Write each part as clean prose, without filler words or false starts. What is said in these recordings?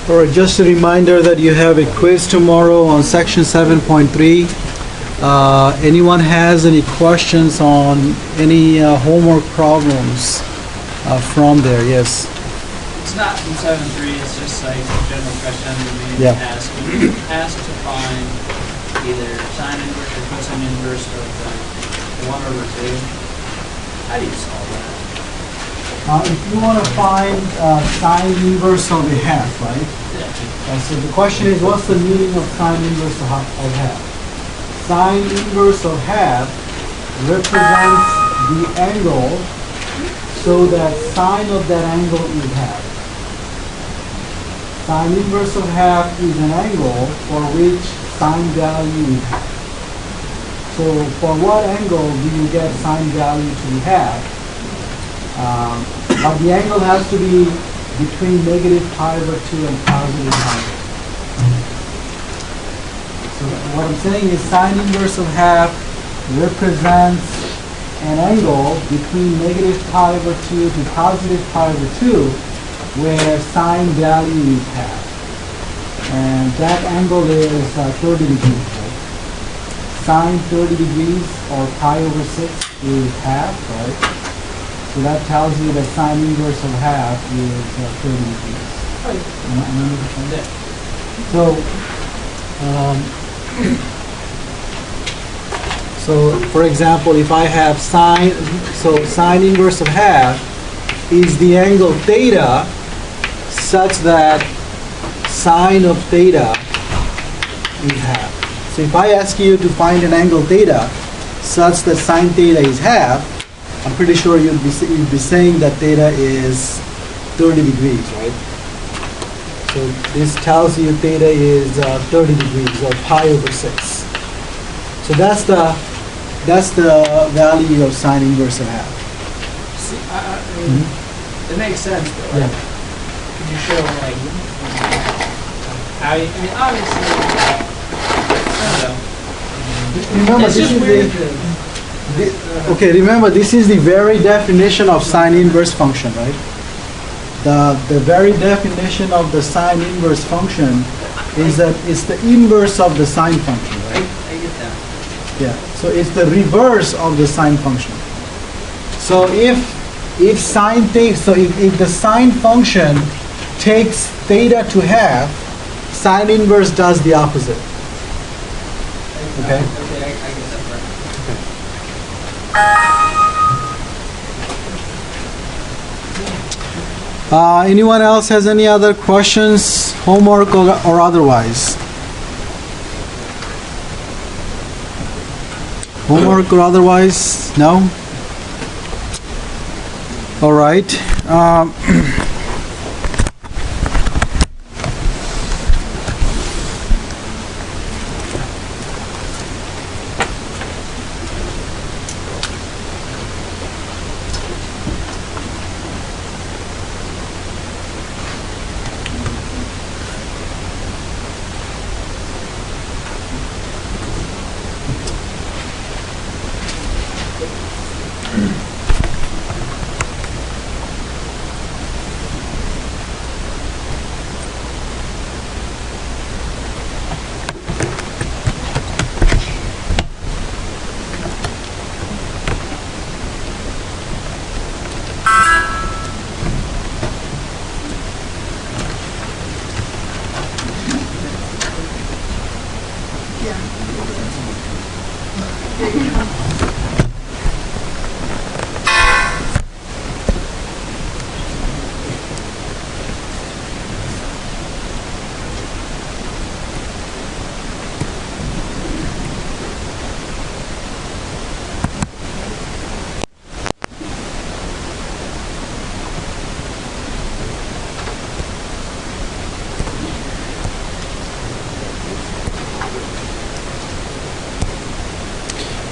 Alright, just a reminder that you have a quiz tomorrow on section 7.3. Anyone has any questions on any homework problems from there? Yes. It's not from 7.3, it's just like a general question we Yeah. ask. When you're asked to find either sine inverse or cosine inverse of 1/2, how do you solve that? If you want to find sine inverse of a half, right? So the question is, what's the meaning of sine inverse of half? Sine inverse of half represents the angle so that sine of that angle is half. Sine inverse of half is an angle for which sine value is half. So for what angle do you get sine value to be half? But the angle has to be between -pi/2 and +pi/2. So what I'm saying is sine inverse of half represents an angle between -pi/2 to +pi/2 where sine value is half. And that angle is 30 degrees. Right? Sine 30 degrees or pi/6 is half, right? So that tells you that sine inverse of half is 30 degrees. So for example, if I have sine inverse of half is the angle theta such that sine of theta is half. So if I ask you to find an angle theta such that sine theta is half, I'm pretty sure you'd be saying that theta is 30 degrees, right? So this tells you theta is 30 degrees or pi/6. So that's the value of sine inverse of half. See, it makes sense, though. Yeah. Could you show, like, how you, I mean, obviously, I don't know. Remember, It's this just is weird. okay, remember, this is the very definition of sine inverse function, right? The very definition of the sine inverse function is that it's the inverse of the sine function, right? I get that. Yeah, so it's the reverse of the sine function. So if the sine function takes theta to half, sine inverse does the opposite. Okay? Okay, I get that part. Anyone else has any other questions, homework or otherwise? Homework or otherwise? No? All right.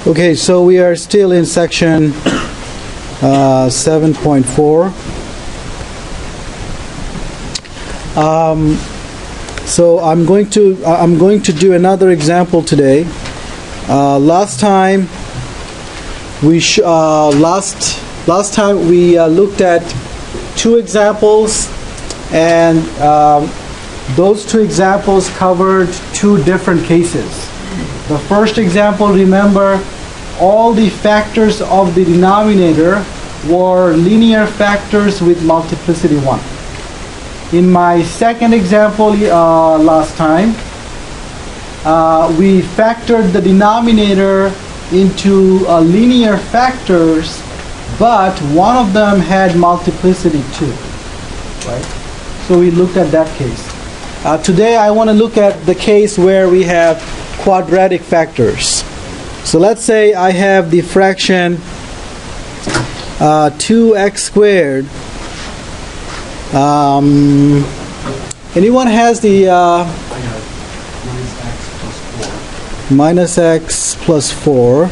Okay, so we are still in section 7.4. So I'm going to do another example today. Last time we looked at two examples, and those two examples covered two different cases. The first example, remember, all the factors of the denominator were linear factors with multiplicity 1. In my second example last time, we factored the denominator into linear factors, but one of them had multiplicity 2, right? So we looked at that case. Today I want to look at the case where we have quadratic factors. So let's say I have the fraction 2x squared. Anyone has the minus x plus 4.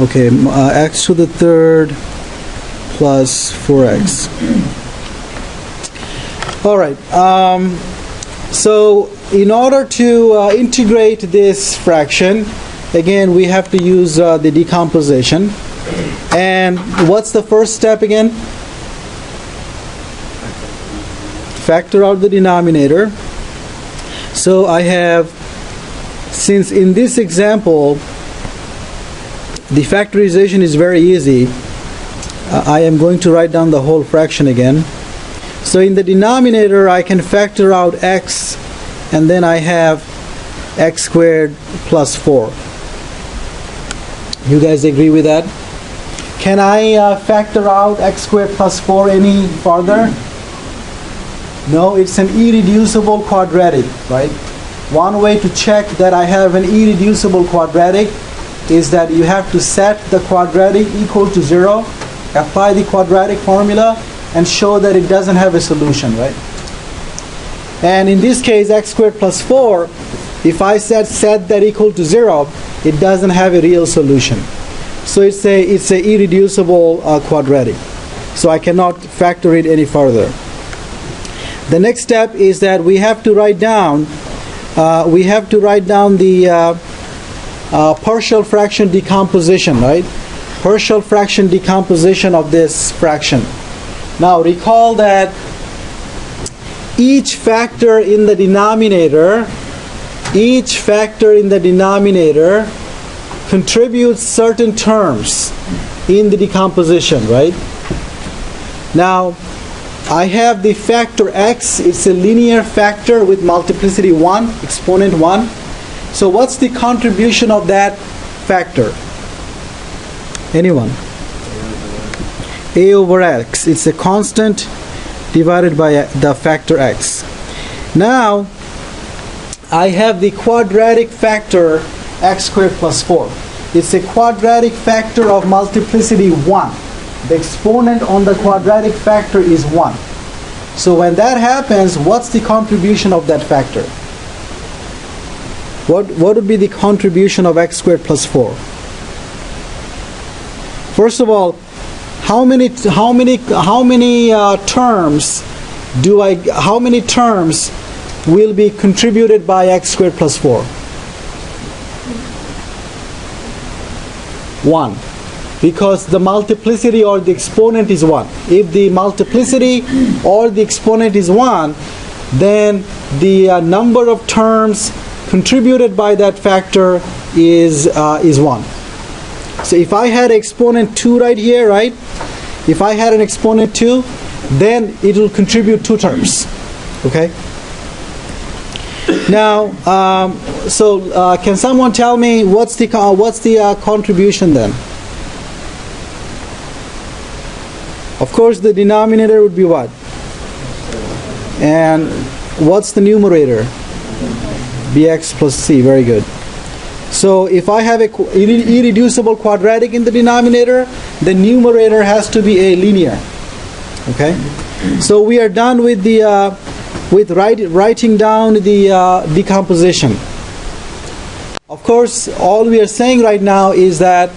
Okay, x to the third plus 4x. All right. So in order to integrate this fraction, again, we have to use the decomposition. And what's the first step again? Factor out the denominator. So I have, since in this example, the factorization is very easy, I am going to write down the whole fraction again. So in the denominator, I can factor out x, and then I have x squared plus 4. You guys agree with that? Can I factor out x squared plus 4 any farther? No, it's an irreducible quadratic, right? One way to check that I have an irreducible quadratic is that you have to set the quadratic equal to 0, apply the quadratic formula, and show that it doesn't have a solution, right? And in this case, x squared plus 4, if I set that equal to 0, it doesn't have a real solution. So it's a irreducible quadratic. So I cannot factor it any further. The next step is that we have to write down the partial fraction decomposition, right? Partial fraction decomposition of this fraction. Now recall that each factor in the denominator contributes certain terms in the decomposition, right? Now I have the factor x. It's a linear factor with multiplicity 1, exponent 1. So what's the contribution of that factor? Anyone? A over x. It's a constant divided by the factor x. Now I have the quadratic factor x squared plus 4. It's a quadratic factor of multiplicity 1. The exponent on the quadratic factor is 1. So when that happens, what's the contribution of that factor? What would be the contribution of x squared plus 4? First of all, how many terms will be contributed by x squared plus 4? 1. Because the multiplicity or the exponent is 1. If the multiplicity or the exponent is 1, then the number of terms contributed by that factor is 1. So if I had exponent 2 right here, right? If I had an exponent 2, then it will contribute 2 terms. Okay? Now, can someone tell me what's the contribution then? Of course, the denominator would be what? And what's the numerator? Bx plus c. Very good. So if I have a irreducible quadratic in the denominator, the numerator has to be a linear. Okay. So we are done with writing down the decomposition. Of course, all we are saying right now is that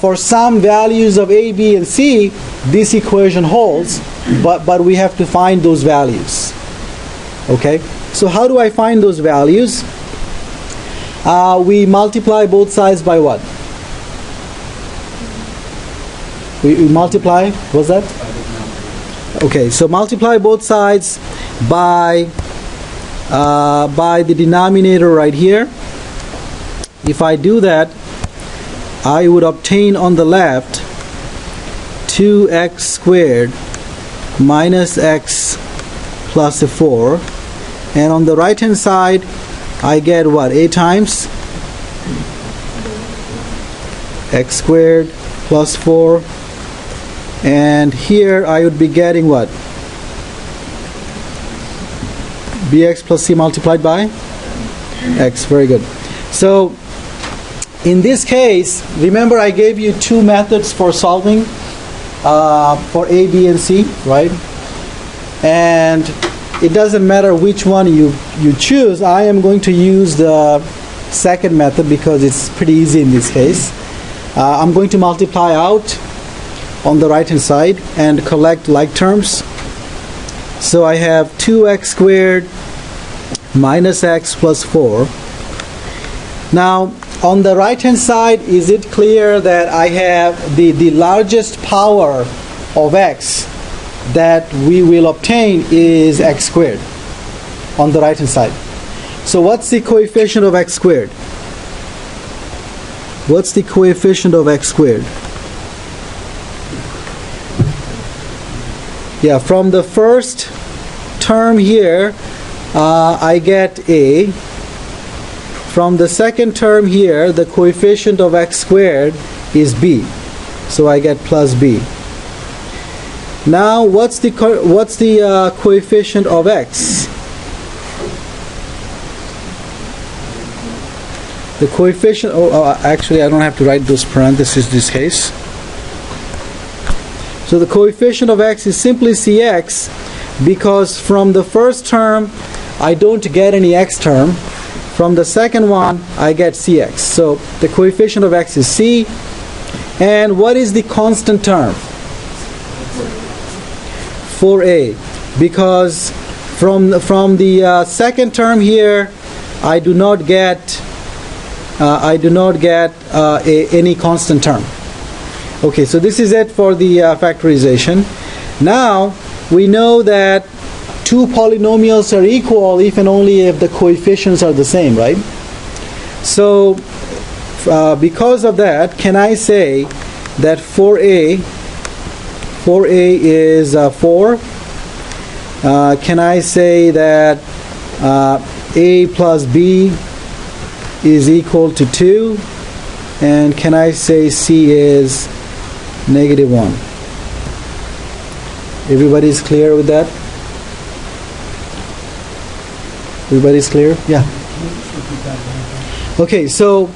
for some values of a, b, and c, this equation holds, but we have to find those values. Okay? So how do I find those values? We multiply both sides by what? We multiply, what's that? Okay, so multiply both sides by the denominator right here. If I do that, I would obtain on the left 2x squared minus x plus a 4, and on the right hand side I get what? A times x squared plus 4, and here I would be getting what? Bx plus c multiplied by x. Very good. So in this case, remember I gave you two methods for solving for a, b, and c, right? And it doesn't matter which one you choose. I am going to use the second method because it's pretty easy in this case. I'm going to multiply out on the right hand side and collect like terms. So I have 2x squared minus x plus 4. Now on the right hand side, is it clear that I have the largest power of x that we will obtain is x squared on the right hand side? So what's the coefficient of x squared? What's the coefficient of x squared? Yeah, from the first term here, I get a. From the second term here, the coefficient of x squared is b. So I get plus b. Now, what's the coefficient of x? The coefficient, actually I don't have to write those parentheses in this case. So the coefficient of x is simply cx, because from the first term I don't get any x term. From the second one I get cx. So the coefficient of x is c. And what is the constant term? 4a. Because from the second term here I do not get any constant term. Okay, so this is it for the factorization. Now we know that two polynomials are equal if and only if the coefficients are the same, right? So because of that, can I say that 4a is 4? Can I say that a plus b is equal to 2? And can I say c is negative 1? Everybody's clear with that? Everybody's clear? Yeah. Okay, so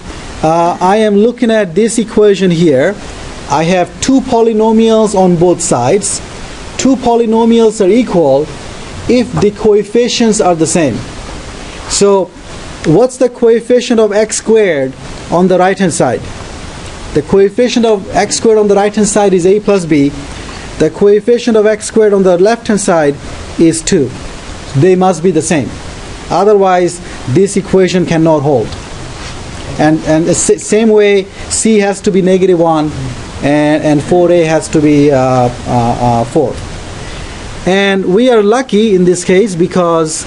I am looking at this equation here. I have two polynomials on both sides. Two polynomials are equal if the coefficients are the same. So what's the coefficient of x squared on the right hand side? The coefficient of x squared on the right hand side is a plus b. The coefficient of x squared on the left hand side is 2. They must be the same. Otherwise, this equation cannot hold. And the same way, c has to be negative 1, and 4a has to be 4. And we are lucky in this case because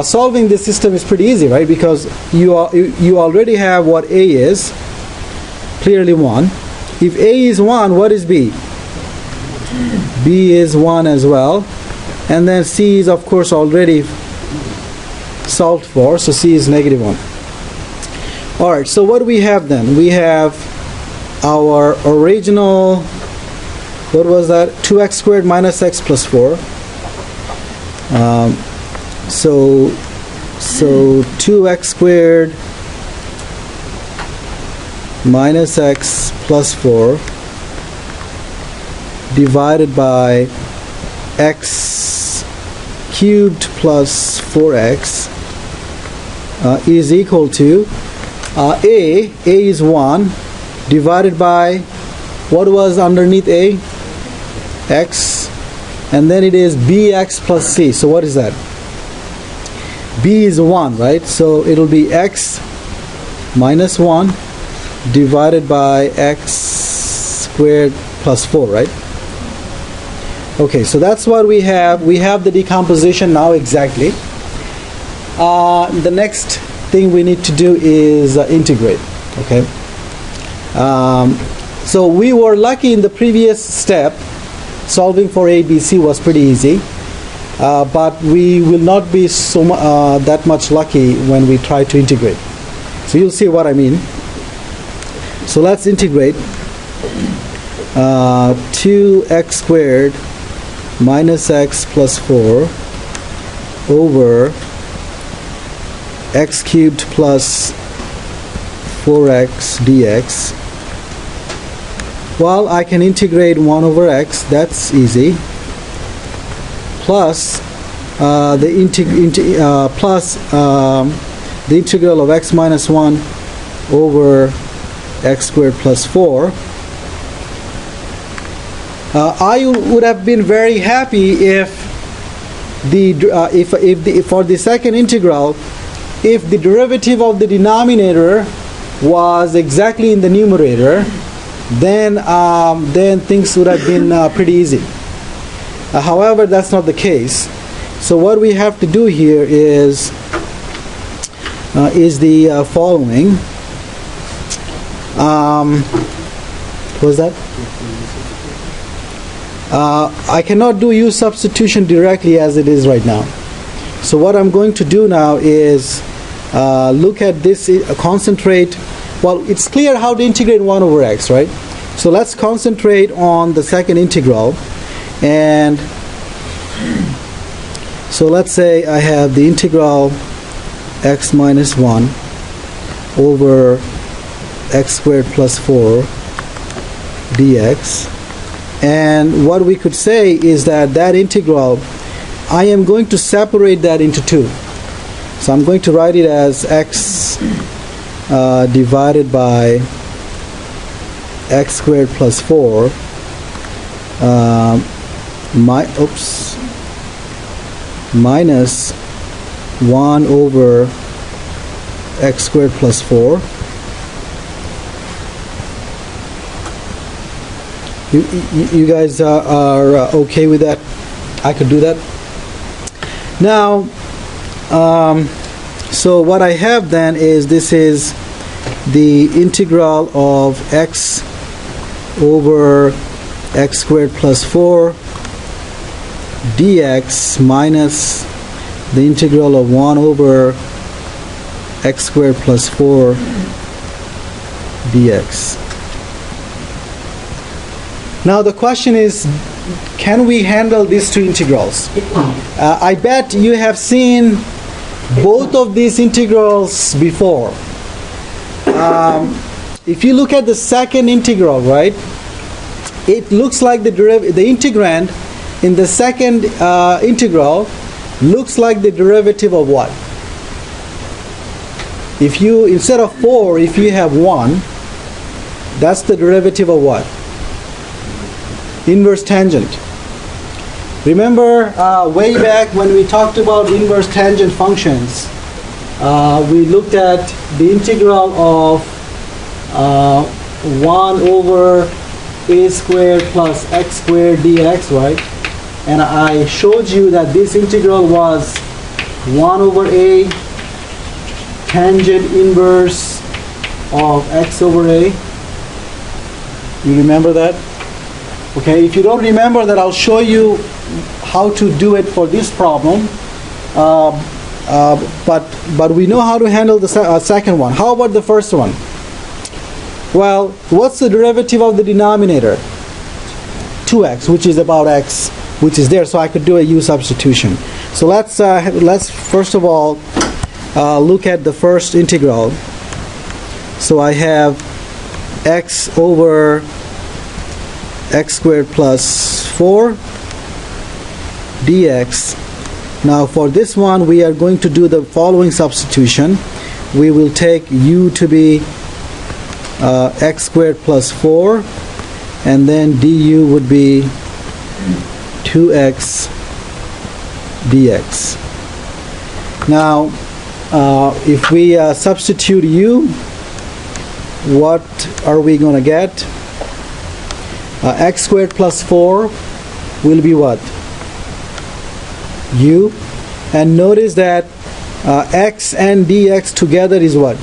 solving this system is pretty easy, right? Because you already have what a is, clearly 1. If a is 1, what is b? B is 1 as well. And then c is, of course, already solved for, so c is negative 1. Alright, so what do we have then? We have our original, what was that? 2x squared minus x plus 4. So 2x squared minus x plus 4 divided by x cubed plus 4x is equal to A is 1 divided by, what was underneath A? X. And then it is bx plus c. So what is that? B is 1, right? So it'll be x minus 1 divided by x squared plus 4, right? Okay, so that's what we have. We have the decomposition now exactly. The next thing we need to do is integrate, okay? So we were lucky in the previous step. Solving for A, B, C was pretty easy. But we will not be that much lucky when we try to integrate. So you'll see what I mean. So let's integrate 2x squared minus x plus 4 over x cubed plus 4x dx. Well, I can integrate 1 over x, that's easy, plus the integral of x minus 1 over x squared plus 4. I would have been very happy if for the second integral, if the derivative of the denominator was exactly in the numerator, then things would have been pretty easy. However, that's not the case. So what we have to do here is the following. What was that? I cannot do u substitution directly as it is right now. So what I'm going to do now is look at this, concentrate. Well, it's clear how to integrate 1 over x, right? So let's concentrate on the second integral. And so let's say I have the integral x minus 1 over x squared plus 4 dx. And what we could say is that integral, I am going to separate that into 2. So I'm going to write it as x divided by x squared plus 4 minus 1 over x squared plus 4. You guys are okay with that? I could do that. Now, so what I have then is, this is the integral of x over x squared plus 4 dx minus the integral of 1 over x squared plus 4 dx. Now the question is, can we handle these two integrals? I bet you have seen both of these integrals before. If you look at the second integral, right, it looks like the integrand in the second integral looks like the derivative of what? If you, instead of 4, if you have 1, that's the derivative of what? Inverse tangent. Remember way back when we talked about inverse tangent functions, we looked at the integral of 1 over a squared plus x squared dx, right? And I showed you that this integral was 1 over a tangent inverse of x over a. You remember that? Okay, if you don't remember that, I'll show you how to do it for this problem. But we know how to handle the second one. How about the first one? Well, what's the derivative of the denominator? 2x, which is about x, which is there, so I could do a u substitution. So let's first of all look at the first integral. So I have x over x squared plus 4 dx. Now for this one we are going to do the following substitution. we will take u to be x squared plus 4, and then du would be 2x dx. Now, if we substitute u, what are we going to get? X squared plus 4 will be what? U. And notice that x and dx together is what?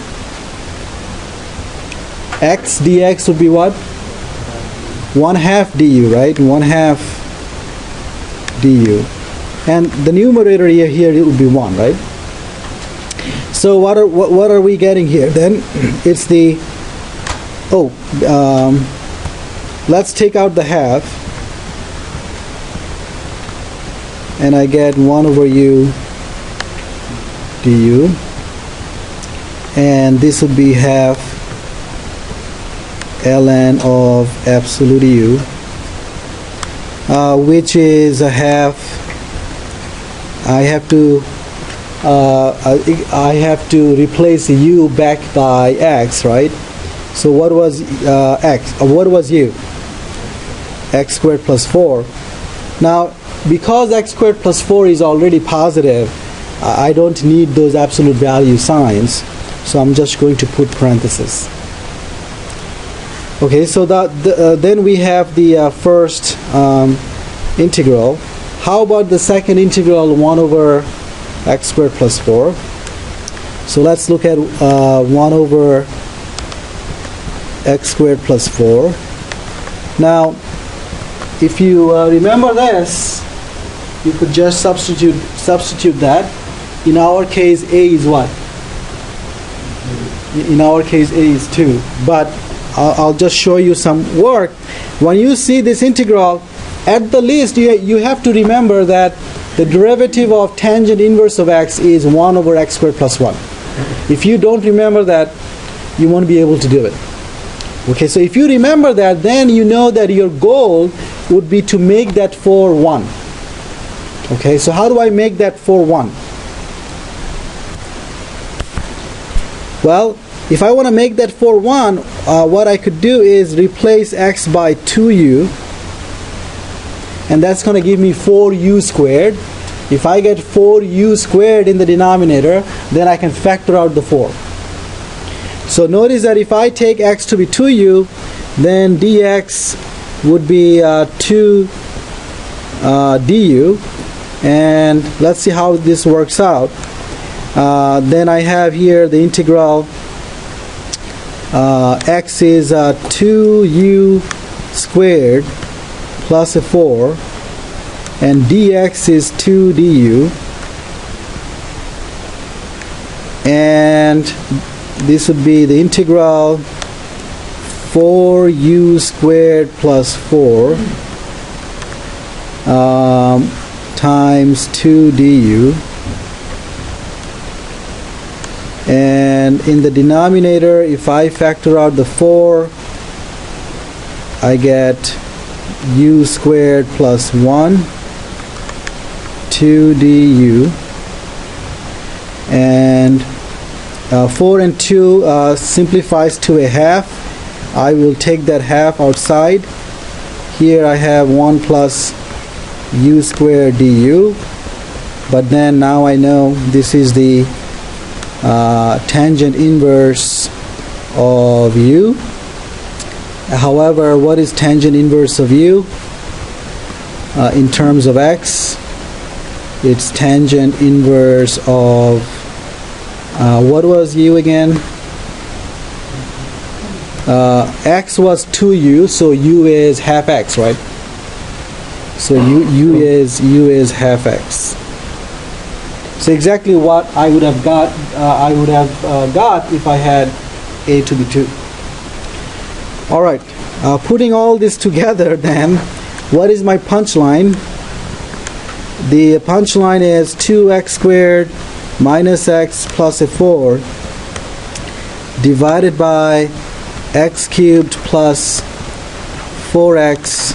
X dx would be what? 1/2 du, right? 1/2 du. And the numerator here it would be 1, right? So what are we getting here then? It's the let's take out the half, and I get 1 over u du, and this would be half ln of absolute u, which is a half. I have to replace the u back by x, right? So what was x? What was u? X squared plus 4. Now, because x squared plus 4 is already positive, I don't need those absolute value signs, so I'm just going to put parentheses. Okay, so then we have the first integral. How about the second integral, 1 over x squared plus 4? So let's look at 1 over x squared plus 4. Now, if you remember this, you could just substitute that. In our case, a is what? In our case, a is 2. But I'll just show you some work. When you see this integral, at the least you have to remember that the derivative of tangent inverse of x is 1 over x squared plus 1. If you don't remember that, you won't be able to do it. Okay, so if you remember that, then you know that your goal would be to make that 4 1. Okay, so how do I make that 4 1? Well, if I want to make that 4 1, what I could do is replace x by 2u, and that's going to give me 4u squared. If I get 4u squared in the denominator, then I can factor out the 4. So notice that if I take x to be 2u, then dx would be 2 du, and let's see how this works out. Then I have here the integral x is 2u squared plus a 4, and dx is 2 du, and this would be the integral 4u squared plus 4 times 2 du, and in the denominator, if I factor out the 4, I get u squared plus 1 2 du, and 4 and 2 simplifies to a half. I will take that half outside. Here I have 1 plus u squared du, but then now I know this is the tangent inverse of u. However, what is tangent inverse of u? In terms of x, it's tangent inverse of what was u again? X was 2u, so u is half x, right? So u is half x. So exactly what I would have got if I had a to be 2. All right, putting all this together, then, what is my punchline? The punchline is 2x squared minus x plus a 4 divided by x cubed plus 4x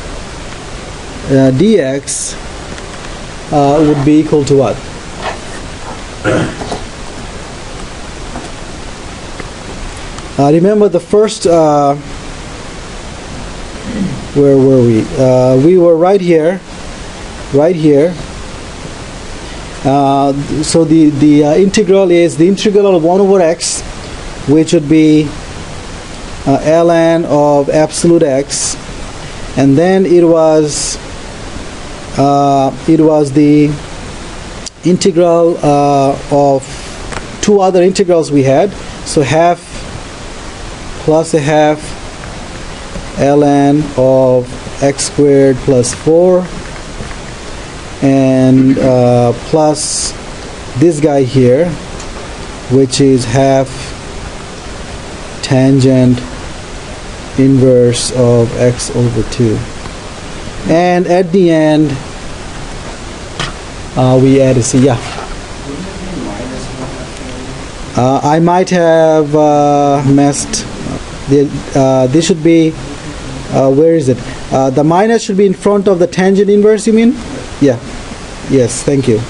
dx would be equal to what? Remember the first, where were we? We were right here. So the integral is the integral of 1 over x, which would be ln of absolute x, and then it was the integral of two other integrals we had. So half plus a half ln of x squared plus 4, and plus this guy here, which is half tangent inverse of x over 2. And at the end, we add a c. Yeah. I might have messed. This should be, where is it? The minus should be in front of the tangent inverse, you mean? Yeah. Yes, thank you.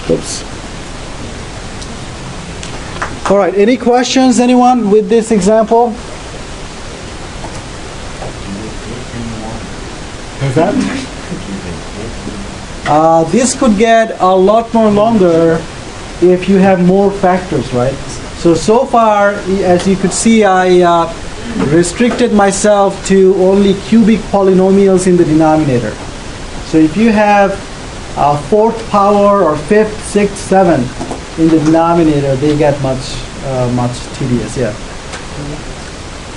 Oops. All right, any questions, anyone, with this example? Is that? This could get a lot more longer if you have more factors, right? So far, as you could see, I restricted myself to only cubic polynomials in the denominator. So if you have fourth power or fifth, sixth, seventh in the denominator, they get much tedious. Yeah.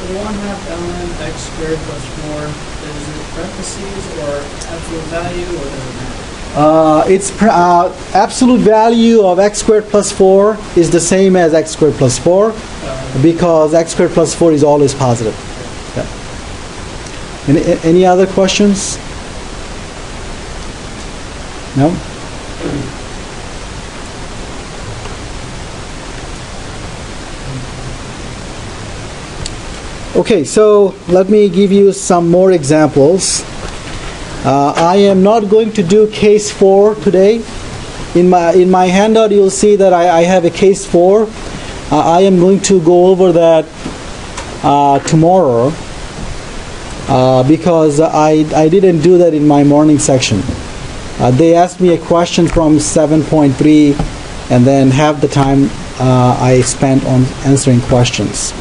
The 1/2 ln x squared plus 4, is it parentheses or absolute value, or does it matter? It's absolute value of x squared plus 4 is the same as x squared plus 4, because x squared plus 4 is always positive. Yeah. Any other questions? No? Okay, so let me give you some more examples. I am not going to do case 4 today. In my handout, you'll see that I have a case 4. I am going to go over that tomorrow because I didn't do that in my morning section. They asked me a question from 7.3, and then half the time I spent on answering questions.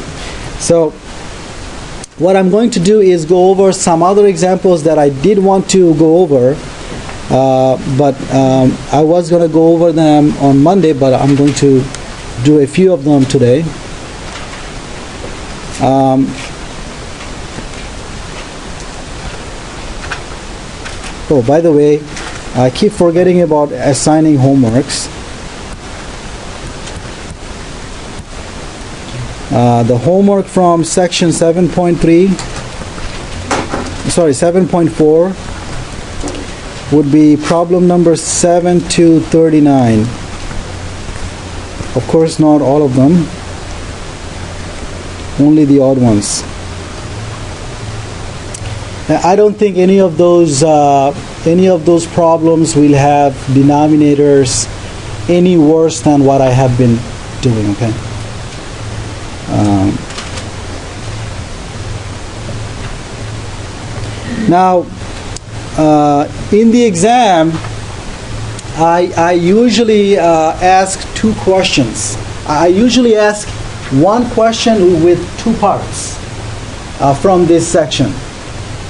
So what I'm going to do is go over some other examples that I did want to go over, but I was going to go over them on Monday, but I'm going to do a few of them today. Oh, by the way, I keep forgetting about assigning homeworks. The homework from section 7.4 would be problem number 7 to 39. Of course, not all of them, only the odd ones. Now, I don't think any of those problems will have denominators any worse than what I have been doing. Okay. Now, in the exam, I usually ask two questions. I usually ask one question with two parts from this section.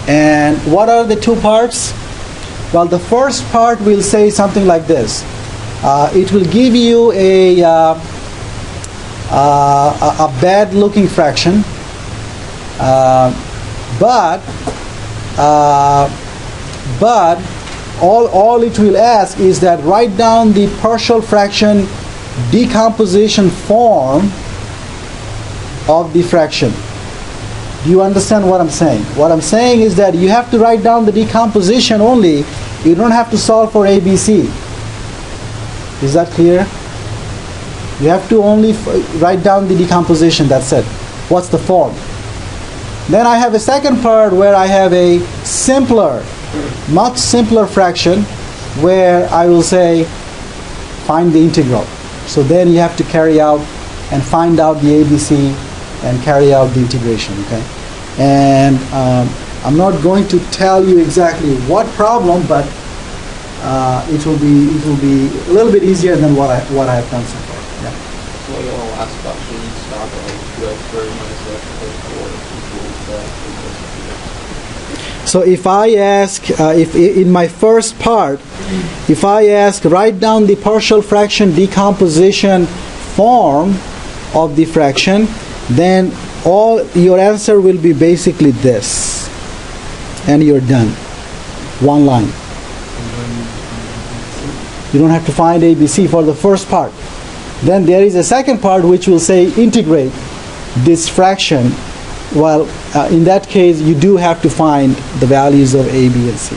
And what are the two parts? Well, the first part will say something like this. It will give you a bad-looking fraction, but all it will ask is that write down the partial fraction decomposition form of the fraction. Do you understand what I'm saying? What I'm saying is that you have to write down the decomposition only. You don't have to solve for ABC. Is that clear? You have to only write down the decomposition, that's it. What's the form? Then I have a second part where I have a simpler, much simpler fraction where I will say find the integral. So then you have to carry out and find out the ABC and carry out the integration, okay? And I'm not going to tell you exactly what problem, but it will be a little bit easier than what I have done so far. Yeah. So your last question, start with square minus x plus 4 equals So if I ask, if in my first part, if I ask write down the partial fraction decomposition form of the fraction, then all your answer will be basically this, and you're done. One line. You don't have to find ABC for the first part. Then there is a second part which will say integrate this fraction. Well, in that case, you do have to find the values of A, B, and C.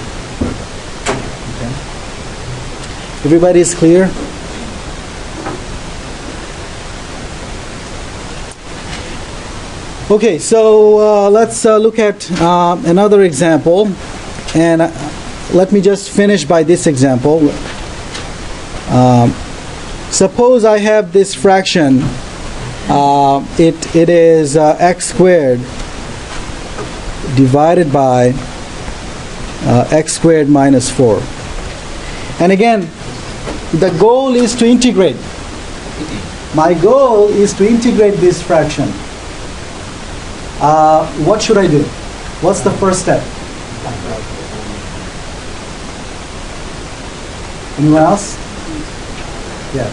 Okay. Everybody is clear? Okay, so let's look at another example, and let me just finish by this example. Suppose I have this fraction. It is x squared divided by x squared minus 4. And again, the goal is to integrate. My goal is to integrate this fraction. What should I do? What's the first step? Anyone else? Yeah.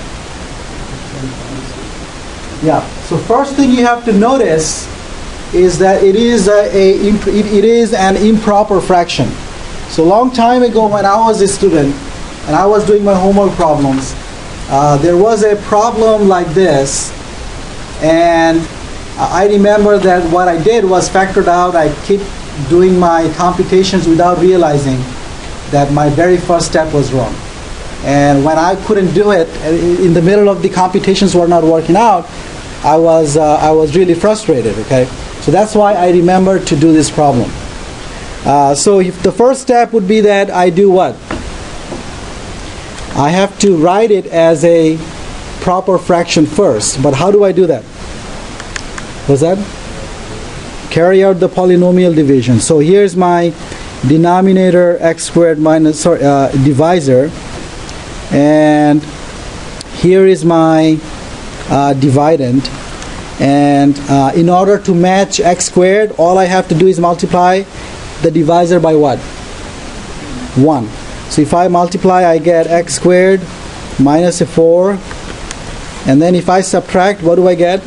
Yeah. So first thing you have to notice is that it is an improper fraction. So long time ago when I was a student and I was doing my homework problems, there was a problem like this, and I remember that what I did was factored out. I keep doing my computations without realizing that my very first step was wrong. And when I couldn't do it, in the middle of the computations were not working out, I was really frustrated, okay? So that's why I remember to do this problem. So if the first step would be that I do what? I have to write it as a proper fraction first. But how do I do that? What's that? Carry out the polynomial division. So here's my denominator x squared minus, divisor. And here is my dividend. And in order to match x squared, all I have to do is multiply the divisor by what? 1. So if I multiply, I get x squared minus a 4. And then if I subtract, what do I get?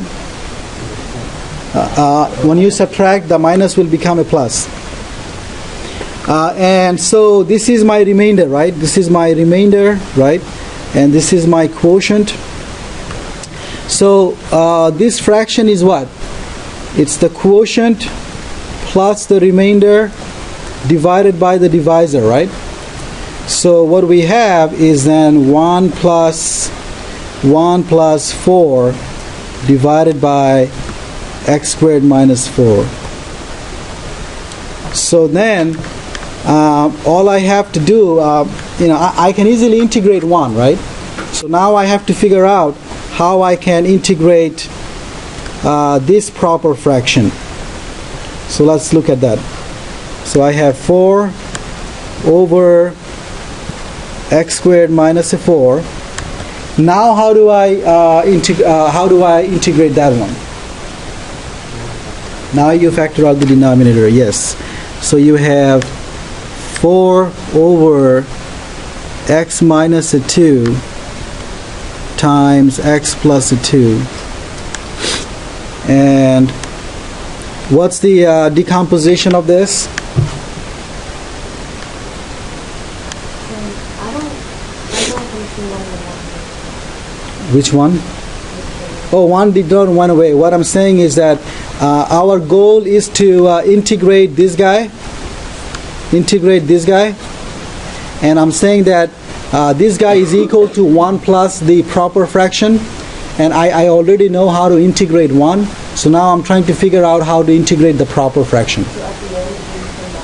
When you subtract, the minus will become a plus. And so this is my remainder, right? This is my remainder, right? And this is my quotient. So this fraction is what? It's the quotient plus the remainder divided by the divisor, right? So what we have is then 1 plus 4 divided by x squared minus 4. So then all I have to do, I can easily integrate 1, right? So now I have to figure out how I can integrate this proper fraction. So let's look at that. So I have 4 over x squared minus a 4. Now how do I integrate that one? Now you factor out the denominator, yes. So you have 4 over x minus a 2 times x plus a 2. And what's the decomposition of this? Which one? Oh, one did not run away. What I'm saying is that our goal is to integrate this guy. And I'm saying that this guy is equal to 1 plus the proper fraction, and I already know how to integrate 1, so now I'm trying to figure out how to integrate the proper fraction.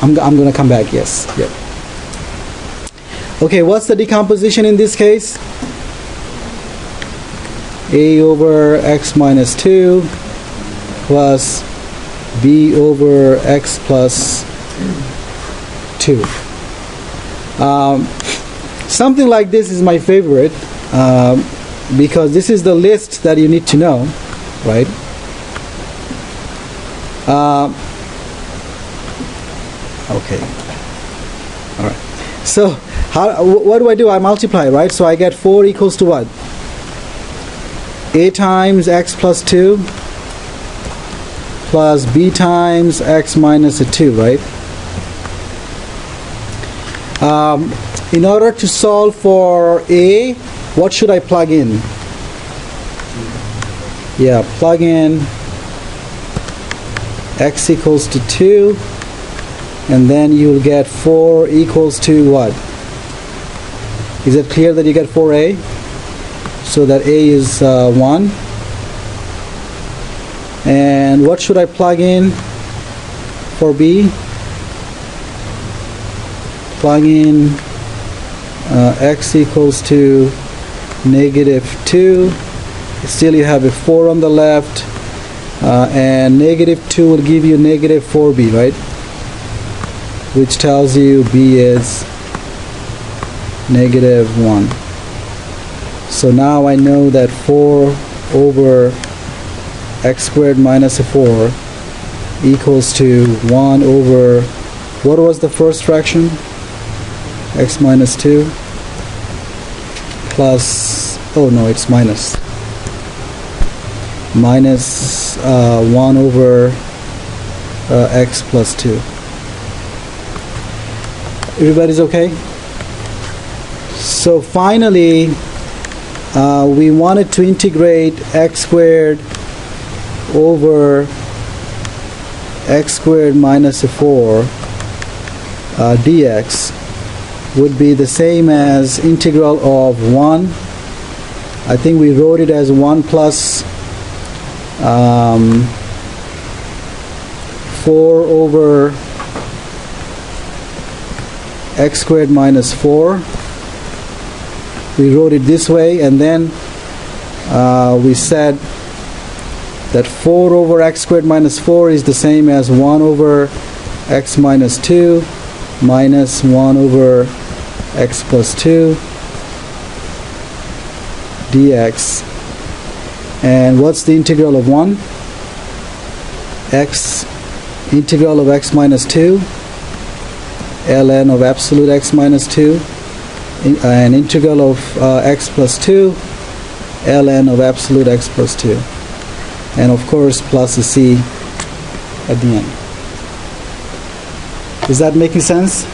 I'm going to come back, yes. Yep. Okay, what's the decomposition in this case? A over x minus 2 plus b over x plus 2. Something like this is my favorite because this is the list that you need to know, right? Okay. All right. So what do? I multiply, right? So I get 4 equals to what? A times x plus 2 plus b times x minus 2, right? In order to solve for a, what should I plug in? Yeah, plug in x equals to 2, and then you'll get 4 equals to what? Is it clear that you get 4a? So that a is 1. And what should I plug in for b? Plug in x equals to negative 2. Still you have a 4 on the left, and negative 2 will give you negative 4b, right? Which tells you b is negative 1. So now I know that 4 over x squared minus 4 equals to 1 over, what was the first fraction? X minus 2 plus, oh no, it's minus 1 over x plus 2. Everybody's okay? So finally, we wanted to integrate x squared over x squared minus 4 dx would be the same as integral of 1. I think we wrote it as 1 plus 4 over x squared minus 4. We wrote it this way, and then we said that 4 over x squared minus 4 is the same as 1 over x minus 2 minus 1 over x plus 2 dx. And what's the integral of 1? X integral of x minus 2 ln of absolute x minus 2 and integral of x plus 2 ln of absolute x plus 2, and of course plus a c at the end. Is that making sense?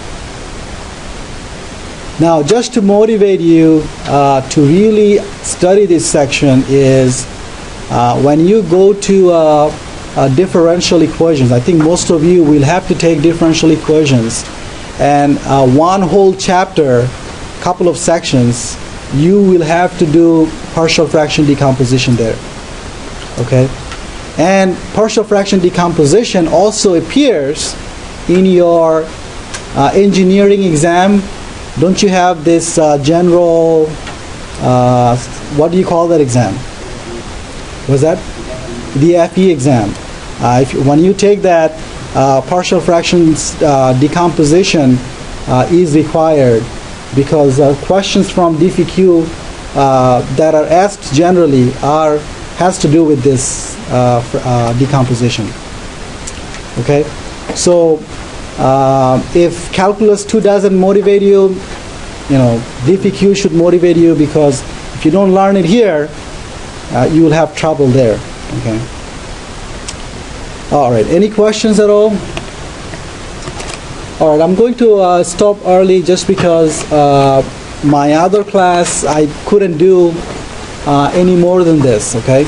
Now, just to motivate you to really study this section is when you go to differential equations, I think most of you will have to take differential equations, and one whole chapter, couple of sections, you will have to do partial fraction decomposition there. Okay? And partial fraction decomposition also appears in your engineering exam. Don't you have this general, what do you call that exam? Was that? The FE exam. When you take that, partial fractions decomposition is required, because questions from DFQ that are asked generally has to do with this decomposition. Okay? So if Calculus 2 doesn't motivate you, DFQ should motivate you, because if you don't learn it here, you will have trouble there. Okay. All right. Any questions at all? All right. I'm going to stop early just because my other class I couldn't do any more than this. Okay.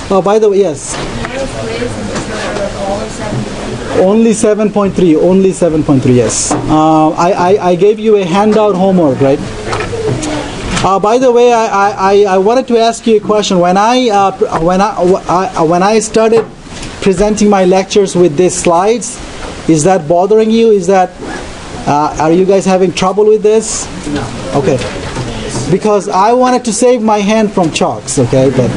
Oh, by the way, yes. Quiz and just remember all of 7 to 8. Only 7.3, only 7.3, yes. I gave you a handout homework, right? By the way, I wanted to ask you a question. When I started presenting my lectures with these slides, is that bothering you? Is that are you guys having trouble with this? No. Okay. Because I wanted to save my hand from chalks, okay? But